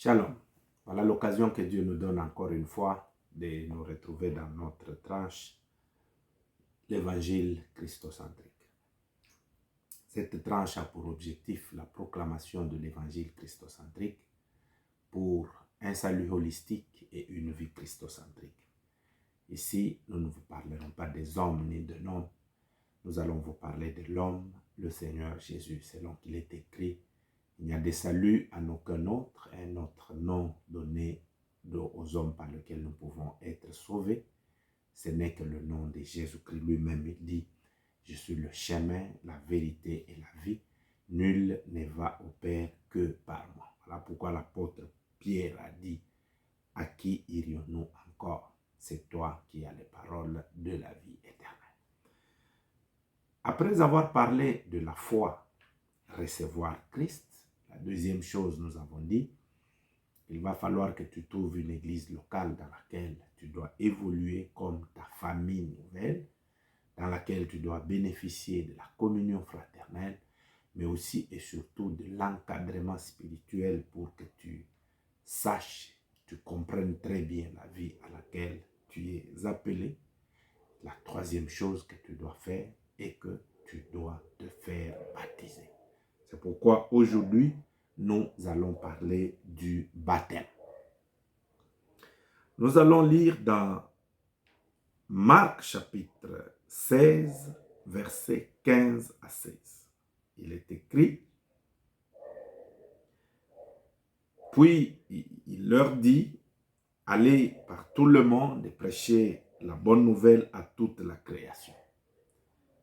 Shalom. Voilà l'occasion que Dieu nous donne encore une fois de nous retrouver dans notre tranche, l'évangile christocentrique. Cette tranche a pour objectif la proclamation de l'évangile christocentrique pour un salut holistique et une vie christocentrique. Ici, nous ne vous parlerons pas des hommes ni de noms. Nous allons vous parler de l'homme, le Seigneur Jésus, selon qu'il est écrit. Il n'y a de salut en aucun autre, un autre nom donné aux hommes par lequel nous pouvons être sauvés. Ce n'est que le nom de Jésus-Christ lui-même. Il dit, je suis le chemin, la vérité et la vie. Nul ne va au Père que par moi. Voilà pourquoi l'apôtre Pierre a dit, à qui irions-nous encore? C'est toi qui as les paroles de la vie éternelle. Après avoir parlé de la foi, recevoir Christ, la deuxième chose, nous avons dit, il va falloir que tu trouves une église locale dans laquelle tu dois évoluer comme ta famille nouvelle, dans laquelle tu dois bénéficier de la communion fraternelle, mais aussi et surtout de l'encadrement spirituel pour que tu saches, tu comprennes très bien la vie à laquelle tu es appelé. La troisième chose que tu dois faire est que tu dois te faire baptiser. C'est pourquoi aujourd'hui, nous allons parler du baptême. Nous allons lire dans Marc chapitre 16, versets 15 à 16. Il est écrit, puis il leur dit, allez par tout le monde et prêchez la bonne nouvelle à toute la création.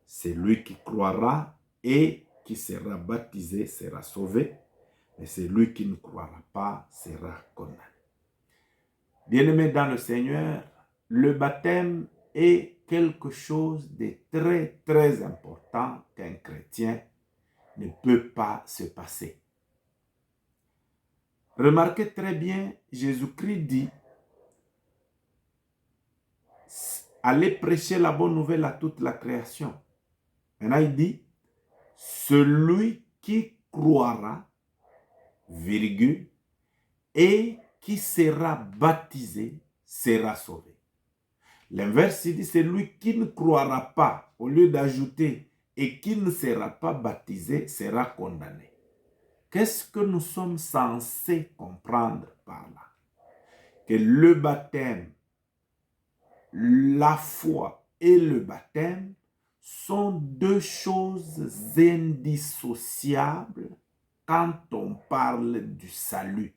Celui qui croira et qui sera baptisé sera sauvé, mais celui qui ne croira pas sera condamné. Bien-aimés dans le Seigneur, le baptême est quelque chose de très, très important qu'un chrétien ne peut pas se passer. Remarquez très bien, Jésus-Christ dit, allez prêcher la bonne nouvelle à toute la création. Maintenant, il dit, celui qui croira, virgule, et qui sera baptisé sera sauvé. L'inverse, il dit, celui qui ne croira pas, au lieu d'ajouter, et qui ne sera pas baptisé sera condamné. Qu'est-ce que nous sommes censés comprendre par là? Que le baptême, la foi et le baptême sont deux choses indissociables quand on parle du salut.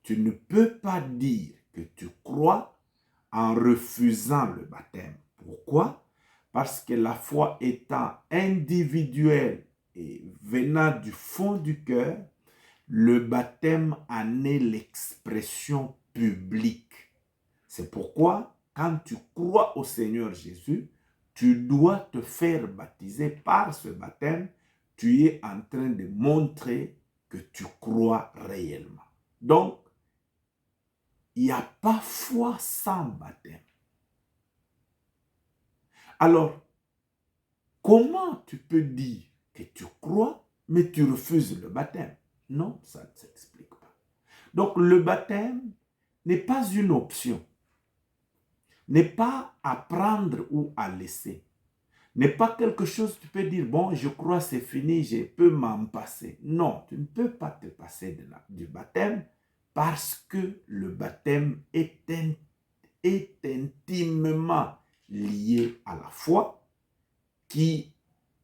Tu ne peux pas dire que tu crois en refusant le baptême. Pourquoi? Parce que la foi étant individuelle et venant du fond du cœur, le baptême en est l'expression publique. C'est pourquoi, quand tu crois au Seigneur Jésus, tu dois te faire baptiser par ce baptême. Tu es en train de montrer que tu crois réellement. Donc, il n'y a pas foi sans baptême. Alors, comment tu peux dire que tu crois, mais tu refuses le baptême? Non, ça ne s'explique pas. Donc, le baptême n'est pas une option. N'est pas à prendre ou à laisser. N'est pas quelque chose que tu peux dire, bon, je crois c'est fini, je peux m'en passer. Non, tu ne peux pas te passer du baptême parce que le baptême est intimement lié à la foi qui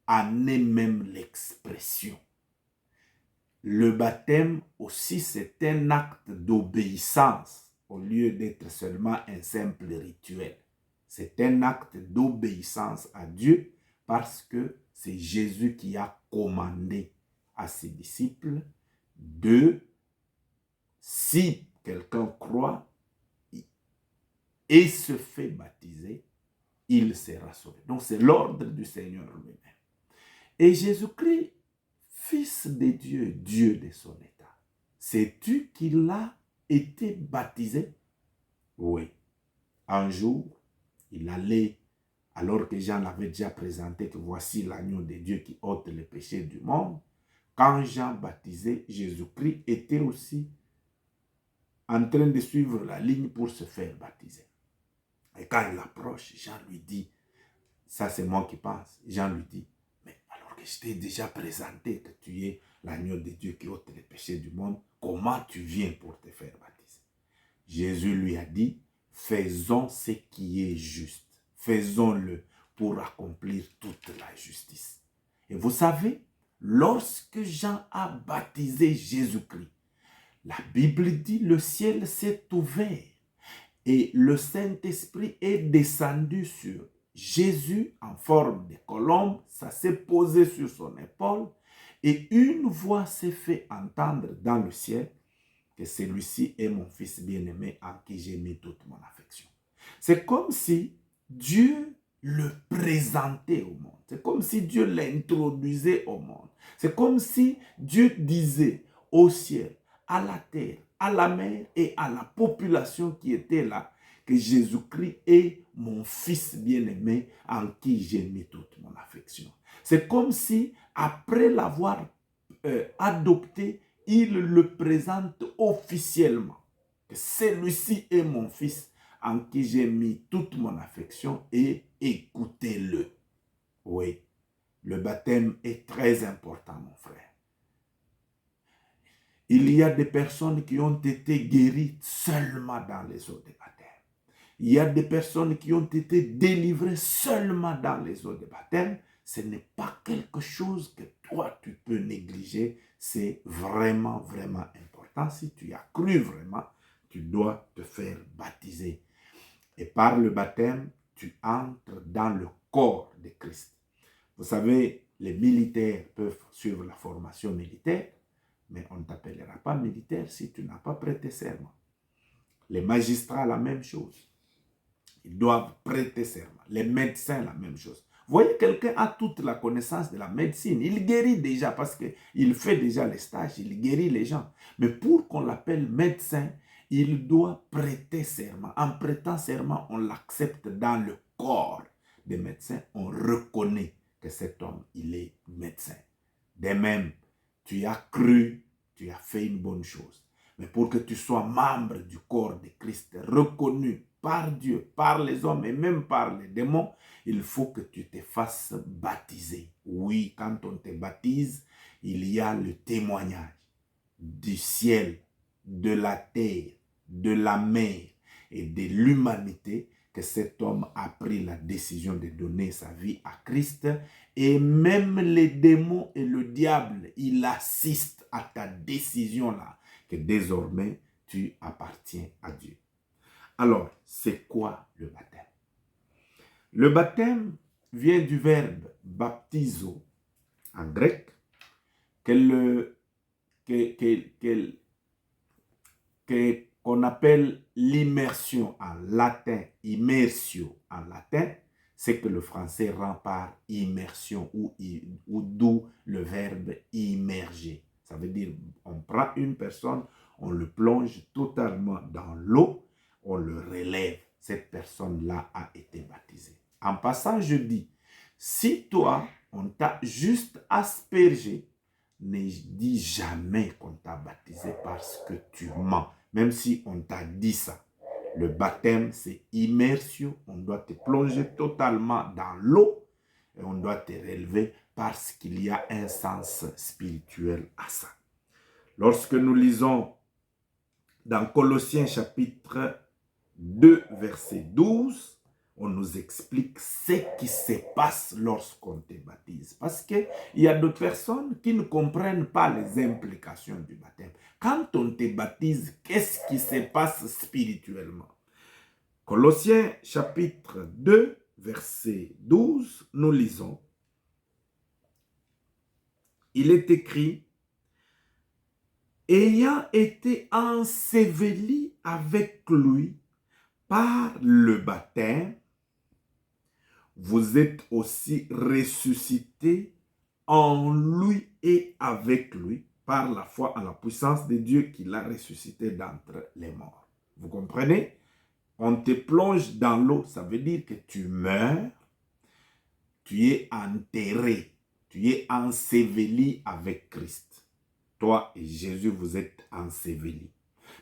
en est même l'expression. Le baptême aussi, c'est un acte d'obéissance au lieu d'être seulement un simple rituel. C'est un acte d'obéissance à Dieu parce que c'est Jésus qui a commandé à ses disciples de, si quelqu'un croit et se fait baptiser, il sera sauvé. Donc c'est l'ordre du Seigneur lui-même. Et Jésus-Christ, Fils de Dieu, Dieu de son état, sais-tu qu'il a été baptisé? Oui. Un jour, il allait, alors que Jean l'avait déjà présenté, que voici l'agneau de Dieu qui ôte les péchés du monde. Quand Jean baptisait, Jésus-Christ était aussi en train de suivre la ligne pour se faire baptiser. Et quand il approche, Jean lui dit, ça c'est moi qui pense, Jean lui dit, mais alors que je t'ai déjà présenté que tu es l'agneau de Dieu qui ôte les péchés du monde, comment tu viens pour te faire baptiser? Jésus lui a dit, faisons ce qui est juste, faisons-le pour accomplir toute la justice. Et vous savez, lorsque Jean a baptisé Jésus-Christ, la Bible dit, le ciel s'est ouvert et le Saint-Esprit est descendu sur Jésus en forme de colombe, ça s'est posé sur son épaule et une voix s'est fait entendre dans le ciel que celui-ci est mon fils bien-aimé en qui j'ai mis toute mon affection. C'est comme si Dieu le présentait au monde. C'est comme si Dieu l'introduisait au monde. C'est comme si Dieu disait au ciel, à la terre, à la mer et à la population qui était là, que Jésus-Christ est mon fils bien-aimé en qui j'ai mis toute mon affection. C'est comme si, après l'avoir adopté, il le présente officiellement. Que celui-ci est mon fils en qui j'ai mis toute mon affection et écoutez-le. Oui, le baptême est très important, mon frère. Il y a des personnes qui ont été guéries seulement dans les eaux de baptême. Il y a des personnes qui ont été délivrées seulement dans les eaux de baptême. Ce n'est pas quelque chose que toi, tu peux négliger. C'est vraiment, vraiment important. Si tu as cru vraiment, tu dois te faire baptiser. Et par le baptême, tu entres dans le corps de Christ. Vous savez, les militaires peuvent suivre la formation militaire, mais on ne t'appellera pas militaire si tu n'as pas prêté serment. Les magistrats, la même chose. Ils doivent prêter serment. Les médecins, la même chose. Vous voyez, quelqu'un a toute la connaissance de la médecine. Il guérit déjà parce qu'il fait déjà les stages, il guérit les gens. Mais pour qu'on l'appelle médecin, il doit prêter serment. En prêtant serment, on l'accepte dans le corps des médecins. On reconnaît que cet homme, il est médecin. De même, tu as cru, tu as fait une bonne chose. Mais pour que tu sois membre du corps de Christ, reconnu par Dieu, par les hommes et même par les démons, il faut que tu te fasses baptiser. Oui, quand on te baptise, il y a le témoignage du ciel, de la terre, de la mer et de l'humanité que cet homme a pris la décision de donner sa vie à Christ. Et même les démons et le diable, il assiste à ta décision là, que désormais tu appartiens à Dieu. Alors, c'est quoi le baptême? Le baptême vient du verbe baptizo en grec, qu'on appelle l'immersion en latin, immersio en latin, c'est que le français rend par immersion ou d'où le verbe immerger. Ça veut dire, on prend une personne, on le plonge totalement dans l'eau, on le relève. Cette personne-là a été baptisée. En passant, je dis, si toi, on t'a juste aspergé, ne dis jamais qu'on t'a baptisé parce que tu mens, même si on t'a dit ça. Le baptême, c'est immersio. On doit te plonger totalement dans l'eau et on doit te relever parce qu'il y a un sens spirituel à ça. Lorsque nous lisons dans Colossiens chapitre 2, verset 12, on nous explique ce qui se passe lorsqu'on te baptise. Parce qu'il y a d'autres personnes qui ne comprennent pas les implications du baptême. Quand on te baptise, qu'est-ce qui se passe spirituellement? Colossiens chapitre 2, verset 12, nous lisons. Il est écrit, ayant été enseveli avec lui par le baptême, vous êtes aussi ressuscités en lui et avec lui par la foi en la puissance de Dieu qui l'a ressuscité d'entre les morts. Vous comprenez? On te plonge dans l'eau, ça veut dire que tu meurs, tu es enterré, tu es enseveli avec Christ. Toi et Jésus, vous êtes ensevelis.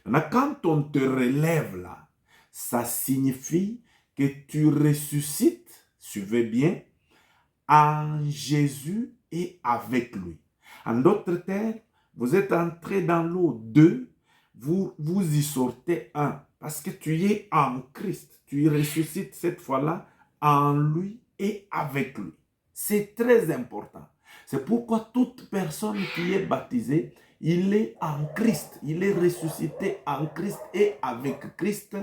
Maintenant, quand on te relève là, ça signifie que tu ressuscites, suivez bien, en Jésus et avec lui. En d'autres termes, vous êtes entré dans l'eau, deux, vous y sortez, un, parce que tu es en Christ. Tu y ressuscites cette fois-là en lui et avec lui. C'est très important. C'est pourquoi toute personne qui est baptisée, il est en Christ. Il est ressuscité en Christ et avec Christ.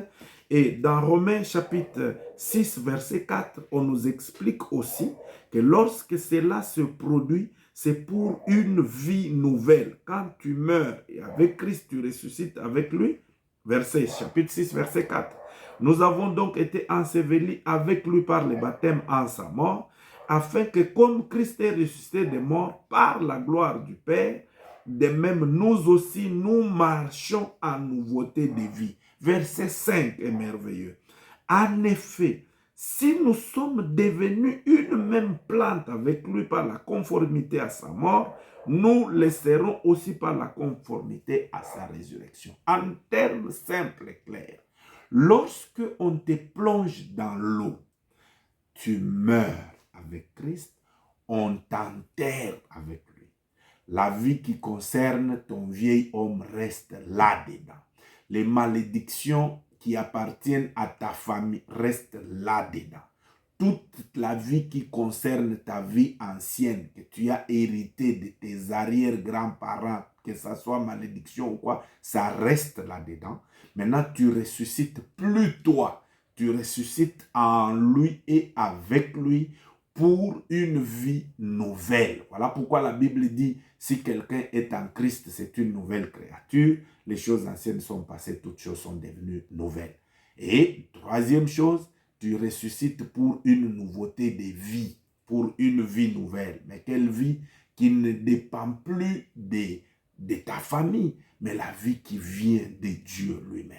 Et dans Romains chapitre 6, verset 4, on nous explique aussi que lorsque cela se produit, c'est pour une vie nouvelle. Quand tu meurs et avec Christ, tu ressuscites avec lui. Chapitre 6, verset 4. Nous avons donc été ensevelis avec lui par le baptême en sa mort, afin que comme Christ est ressuscité des morts par la gloire du Père, de même nous aussi nous marchons en nouveauté de vie. Verset 5 est merveilleux. En effet, si nous sommes devenus une même plante avec lui par la conformité à sa mort, nous le serons aussi par la conformité à sa résurrection. En termes simples et clairs, lorsque on te plonge dans l'eau, tu meurs avec Christ, on t'enterre avec lui. La vie qui concerne ton vieil homme reste là-dedans. Les malédictions qui appartiennent à ta famille restent là-dedans. Toute la vie qui concerne ta vie ancienne, que tu as hérité de tes arrière-grands-parents, que ce soit malédiction ou quoi, ça reste là-dedans. Maintenant, tu ressuscites plus toi. Tu ressuscites en lui et avec lui pour une vie nouvelle. Voilà pourquoi la Bible dit, si quelqu'un est en Christ, c'est une nouvelle créature. Les choses anciennes sont passées, toutes choses sont devenues nouvelles. Et troisième chose, tu ressuscites pour une nouveauté de vie, pour une vie nouvelle. Mais quelle vie qui ne dépend plus de ta famille, mais la vie qui vient de Dieu lui-même.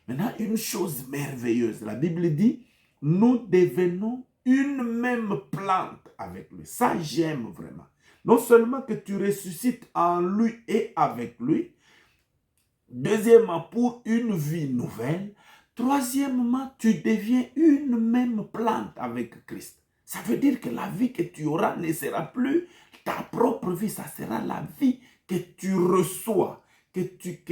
Maintenant, une chose merveilleuse, la Bible dit, nous devenons une même plante avec lui. Ça, j'aime vraiment. Non seulement que tu ressuscites en lui et avec lui, deuxièmement, pour une vie nouvelle, troisièmement, tu deviens une même plante avec Christ. Ça veut dire que la vie que tu auras ne sera plus ta propre vie, ça sera la vie que tu reçois, que tu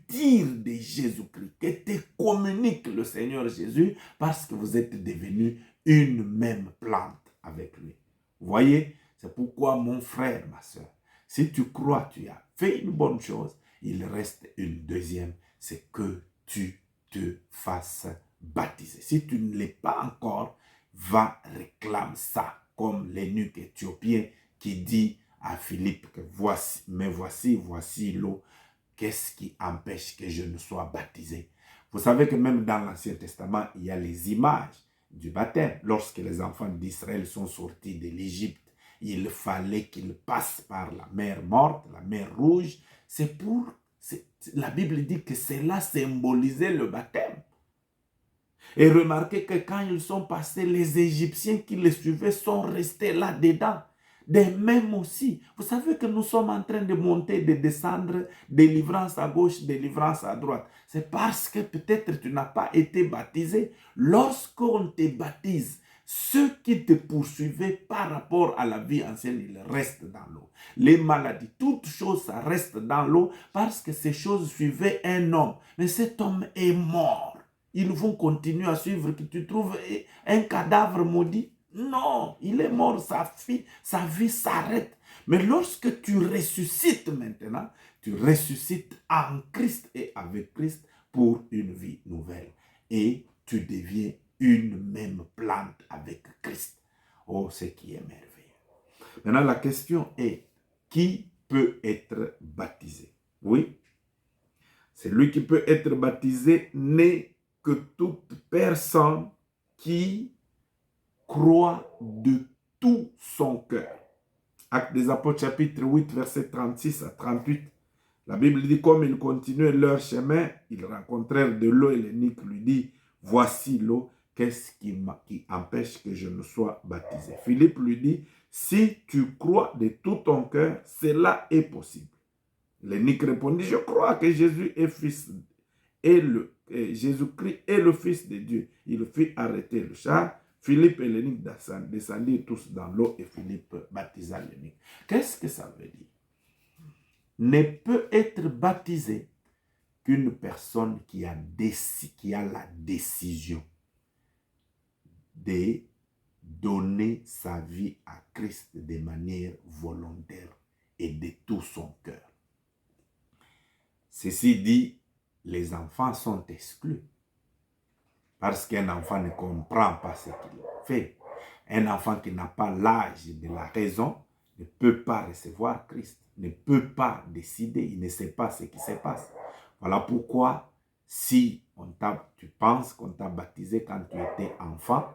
tires de Jésus-Christ, que te communique le Seigneur Jésus, parce que vous êtes devenus une même plante avec lui. Vous voyez, c'est pourquoi mon frère, ma soeur, si tu crois tu as fait une bonne chose, il reste une deuxième, c'est que tu te fasses baptiser. Si tu ne l'es pas encore, va réclamer ça, comme l'eunuque éthiopien qui dit à Philippe que voici l'eau. Qu'est-ce qui empêche que je ne sois baptisé? Vous savez que même dans l'Ancien Testament, il y a les images du baptême. Lorsque les enfants d'Israël sont sortis de l'Égypte, il fallait qu'ils passent par la mer morte, la mer rouge. La Bible dit que cela symbolisait le baptême. Et remarquez que quand ils sont passés, les Égyptiens qui les suivaient sont restés là-dedans. De même aussi, vous savez que nous sommes en train de monter, de descendre, délivrance à gauche, délivrance à droite. C'est parce que peut-être tu n'as pas été baptisé. Lorsqu'on te baptise, ceux qui te poursuivaient par rapport à la vie ancienne, ils restent dans l'eau. Les maladies, toutes choses, ça reste dans l'eau parce que ces choses suivaient un homme. Mais cet homme est mort. Ils vont continuer à suivre, que tu trouves un cadavre maudit. Non, il est mort, sa vie s'arrête. Mais lorsque tu ressuscites maintenant, tu ressuscites en Christ et avec Christ pour une vie nouvelle. Et tu deviens une même plante avec Christ. Oh, ce qui est merveilleux. Maintenant, la question est, qui peut être baptisé? Oui, celui qui peut être baptisé n'est que toute personne qui croit de tout son cœur. Actes des Apôtres chapitre 8, verset 36 à 38. La Bible dit, comme ils continuaient leur chemin, ils rencontrèrent de l'eau et l'eunuque lui dit, voici l'eau, qu'est-ce qui empêche que je ne sois baptisé? Philippe lui dit, si tu crois de tout ton cœur, cela est possible. L'eunuque répondit, je crois que Jésus est fils et Jésus-Christ est le Fils de Dieu. Il fit arrêter le char. Philippe et l'eunuque descendirent tous dans l'eau et Philippe baptisa l'eunuque. Qu'est-ce que ça veut dire? Ne peut être baptisé qu'une personne qui a la décision de donner sa vie à Christ de manière volontaire et de tout son cœur. Ceci dit, les enfants sont exclus parce qu'un enfant ne comprend pas ce qu'il fait. Un enfant qui n'a pas l'âge de la raison ne peut pas recevoir Christ, ne peut pas décider, il ne sait pas ce qui se passe. Voilà pourquoi si tu penses qu'on t'a baptisé quand tu étais enfant,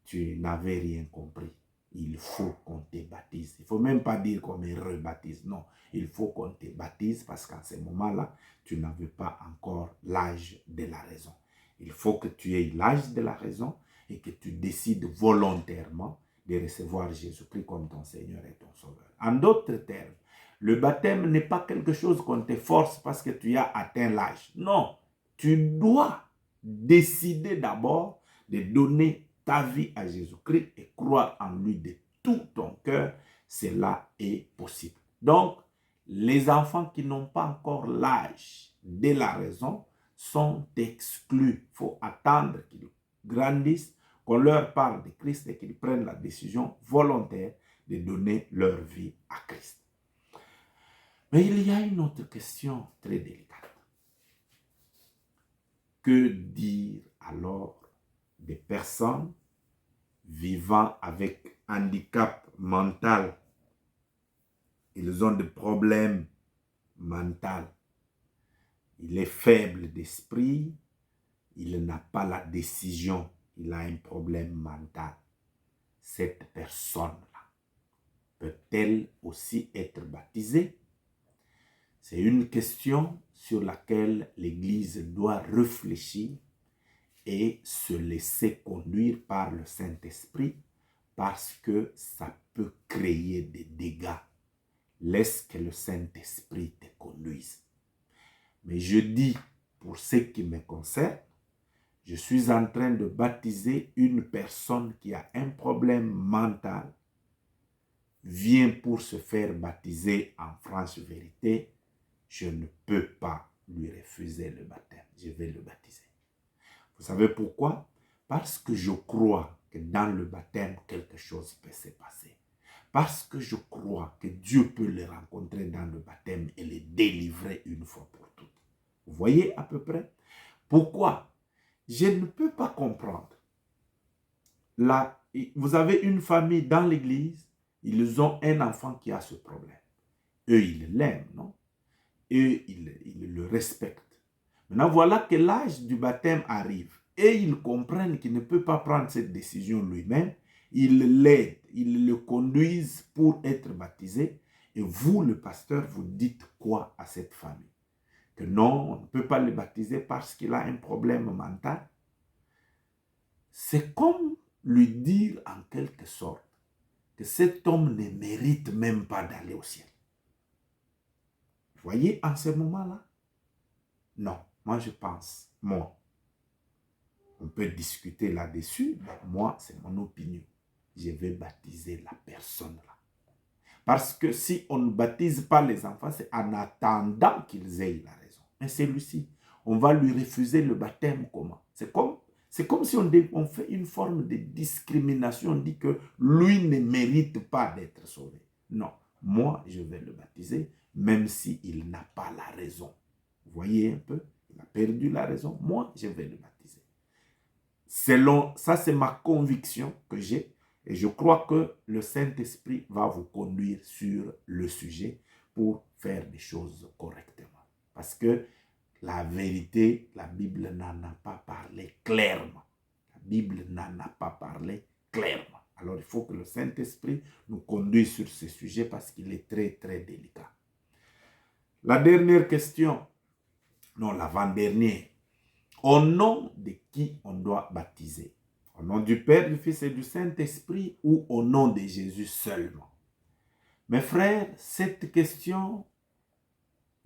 tu n'avais rien compris. Il faut qu'on te baptise. Il ne faut même pas dire qu'on me rebaptise. Non, il faut qu'on te baptise parce qu'en ce moment-là, tu n'avais pas encore l'âge de la raison. Il faut que tu aies l'âge de la raison et que tu décides volontairement de recevoir Jésus-Christ comme ton Seigneur et ton Sauveur. En d'autres termes, le baptême n'est pas quelque chose qu'on te force parce que tu as atteint l'âge. Non, tu dois décider d'abord de donner ta vie à Jésus-Christ et croire en lui de tout ton cœur. Cela est possible. Donc, les enfants qui n'ont pas encore l'âge de la raison sont exclus. Il faut attendre qu'ils grandissent, qu'on leur parle de Christ et qu'ils prennent la décision volontaire de donner leur vie à Christ. Mais il y a une autre question très délicate. Que dire alors des personnes vivant avec handicap mental? Ils ont des problèmes mentaux. Il est faible d'esprit, il n'a pas la décision, il a un problème mental. Cette personne-là peut-elle aussi être baptisée? C'est une question sur laquelle l'Église doit réfléchir et se laisser conduire par le Saint-Esprit parce que ça peut créer des dégâts. Laisse que le Saint-Esprit te conduise. Mais je dis, pour ce qui me concerne, je suis en train de baptiser une personne qui a un problème mental, vient pour se faire baptiser en franche vérité. Je ne peux pas lui refuser le baptême. Je vais le baptiser. Vous savez pourquoi? Parce que je crois que dans le baptême, quelque chose peut se passer. Parce que je crois que Dieu peut le rencontrer dans le baptême et le délivrer une fois pour toutes. Vous voyez à peu près? Pourquoi? Je ne peux pas comprendre. Là, vous avez une famille dans l'église, ils ont un enfant qui a ce problème. Eux, ils l'aiment, non? Eux, ils le respectent. Maintenant, voilà que l'âge du baptême arrive et ils comprennent qu'il ne peut pas prendre cette décision lui-même. Ils l'aident, ils le conduisent pour être baptisé. Et vous, le pasteur, vous dites quoi à cette famille? Que non, on ne peut pas le baptiser parce qu'il a un problème mental. C'est comme lui dire en quelque sorte que cet homme ne mérite même pas d'aller au ciel. Vous voyez, en ce moment-là? Non, moi je pense, on peut discuter là-dessus, mais moi, c'est mon opinion. Je vais baptiser la personne là. Parce que si on ne baptise pas les enfants, c'est en attendant qu'ils aient la raison. Mais celui-ci, on va lui refuser le baptême comment? C'est comme si on fait une forme de discrimination, on dit que lui ne mérite pas d'être sauvé. Non, moi, je vais le baptiser, même s'il n'a pas la raison. Vous voyez un peu? Il a perdu la raison. Moi, je vais le baptiser. Ça, c'est ma conviction que j'ai. Et je crois que le Saint-Esprit va vous conduire sur le sujet pour faire des choses correctement. Parce que la vérité, la Bible n'en a pas parlé clairement. La Bible n'en a pas parlé clairement. Alors, il faut que le Saint-Esprit nous conduise sur ce sujet parce qu'il est très, très délicat. La dernière question, non, l'avant-dernière. Au nom de qui on doit baptiser? Au nom du Père, du Fils et du Saint-Esprit ou au nom de Jésus seulement? Mes frères, cette question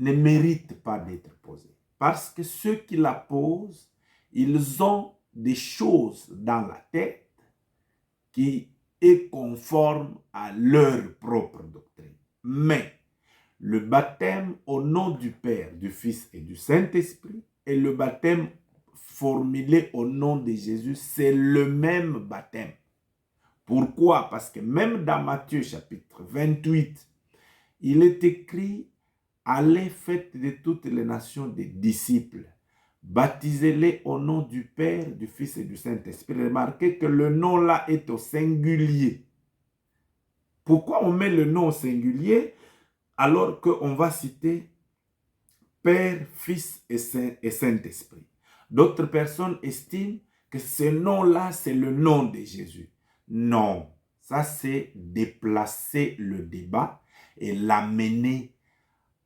ne mérite pas d'être posée. Parce que ceux qui la posent, ils ont des choses dans la tête qui est conforme à leur propre doctrine. Mais le baptême au nom du Père, du Fils et du Saint-Esprit et le baptême formulé au nom de Jésus, c'est le même baptême. Pourquoi? Parce que même dans Matthieu chapitre 28, il est écrit « Allez, faites de toutes les nations des disciples. Baptisez-les au nom du Père, du Fils et du Saint-Esprit. » Remarquez que le nom là est au singulier. Pourquoi on met le nom au singulier alors qu'on va citer Père, Fils et Saint-Esprit? D'autres personnes estiment que ce nom-là, c'est le nom de Jésus. Non, ça c'est déplacer le débat et l'amener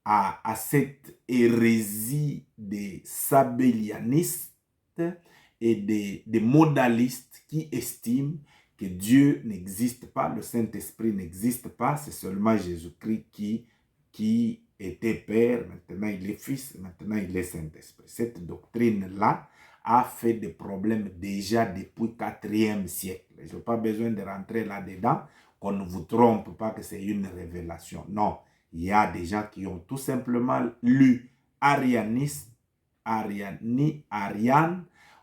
à cette hérésie des sabellianistes et des modalistes qui estiment que Dieu n'existe pas, le Saint-Esprit n'existe pas, c'est seulement Jésus-Christ qui était Père, maintenant il est Fils, maintenant il est Saint-Esprit. Cette doctrine-là a fait des problèmes déjà depuis le 4e siècle. Je n'ai pas besoin de rentrer là-dedans, qu'on ne vous trompe pas que c'est une révélation. Non, il y a des gens qui ont tout simplement lu Ariane,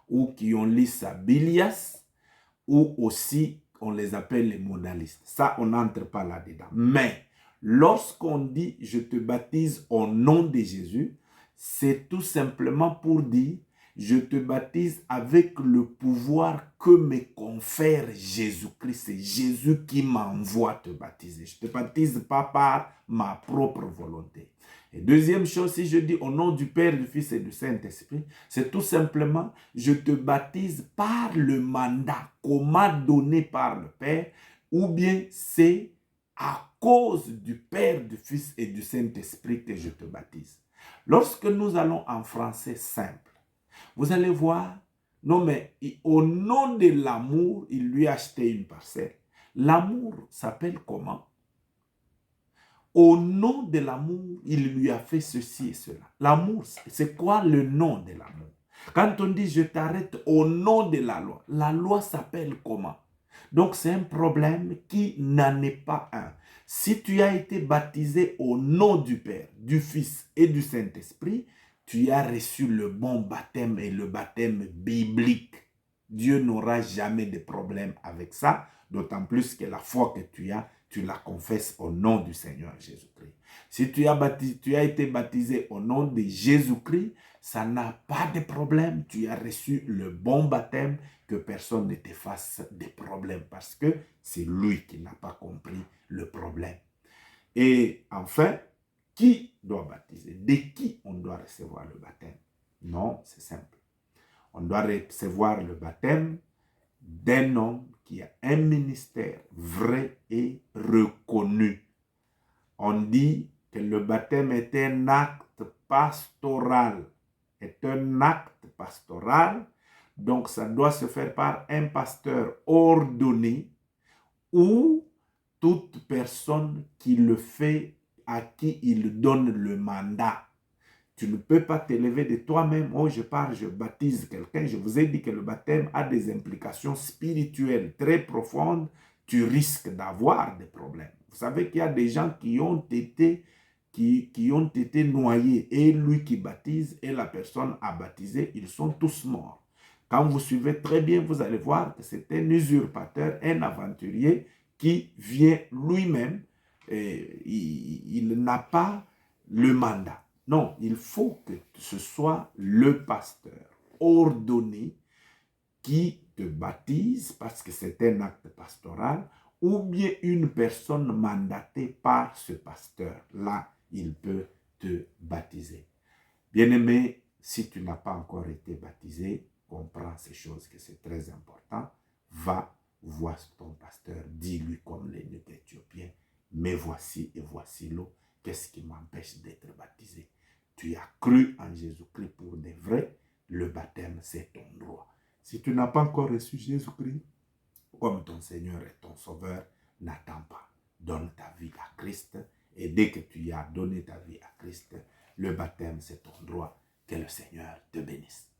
ou qui ont lu Sabilias, ou aussi on les appelle les modalistes. Ça, on n'entre pas là-dedans. Mais lorsqu'on dit « je te baptise au nom de Jésus », c'est tout simplement pour dire « je te baptise avec le pouvoir que me confère Jésus-Christ ». C'est Jésus qui m'envoie te baptiser. Je ne te baptise pas par ma propre volonté. Et deuxième chose, si je dis au nom du Père, du Fils et du Saint-Esprit, c'est tout simplement, je te baptise par le mandat qu'on m'a donné par le Père, ou bien c'est à cause du Père, du Fils et du Saint-Esprit que je te baptise. Lorsque nous allons en français simple, vous allez voir, non mais au nom de l'amour, il lui a acheté une parcelle. L'amour s'appelle comment? Au nom de l'amour, il lui a fait ceci et cela. L'amour, c'est quoi le nom de l'amour? Quand on dit je t'arrête au nom de la loi s'appelle comment? Donc c'est un problème qui n'en est pas un. Si tu as été baptisé au nom du Père, du Fils et du Saint-Esprit, tu as reçu le bon baptême et le baptême biblique. Dieu n'aura jamais de problème avec ça, d'autant plus que la foi que tu la confesses au nom du Seigneur Jésus-Christ. Si tu as été baptisé au nom de Jésus-Christ, ça n'a pas de problème. Tu as reçu le bon baptême, que personne ne te fasse des problèmes parce que c'est lui qui n'a pas compris le problème. Et enfin, qui doit baptiser? De qui on doit recevoir le baptême? Non, c'est simple. On doit recevoir le baptême d'un homme qui a un ministère vrai et reconnu. On dit que le baptême est un acte pastoral. Est un acte pastoral. Donc, ça doit se faire par un pasteur ordonné ou toute personne qui le fait, à qui il donne le mandat. Tu ne peux pas t'élever de toi-même. Oh, je pars, je baptise quelqu'un. Je vous ai dit que le baptême a des implications spirituelles très profondes. Tu risques d'avoir des problèmes. Vous savez qu'il y a des gens qui ont été noyés. Et lui qui baptise et la personne à baptiser, ils sont tous morts. Quand vous suivez très bien, vous allez voir que c'est un usurpateur, un aventurier qui vient lui-même. Il n'a pas le mandat. Non, il faut que ce soit le pasteur ordonné qui te baptise parce que c'est un acte pastoral ou bien une personne mandatée par ce pasteur. Là, il peut te baptiser. Bien-aimé, si tu n'as pas encore été baptisé, comprends ces choses que c'est très important. Va voir ton pasteur, dis-lui comme l'eunuque éthiopien, mais voici et voici l'eau. Qu'est-ce qui m'empêche d'être baptisé? Tu as cru en Jésus-Christ pour de vrai, le baptême c'est ton droit. Si tu n'as pas encore reçu Jésus-Christ comme ton Seigneur et ton Sauveur, n'attends pas. Donne ta vie à Christ et dès que tu as donné ta vie à Christ, Le baptême, c'est ton droit. Que le Seigneur te bénisse.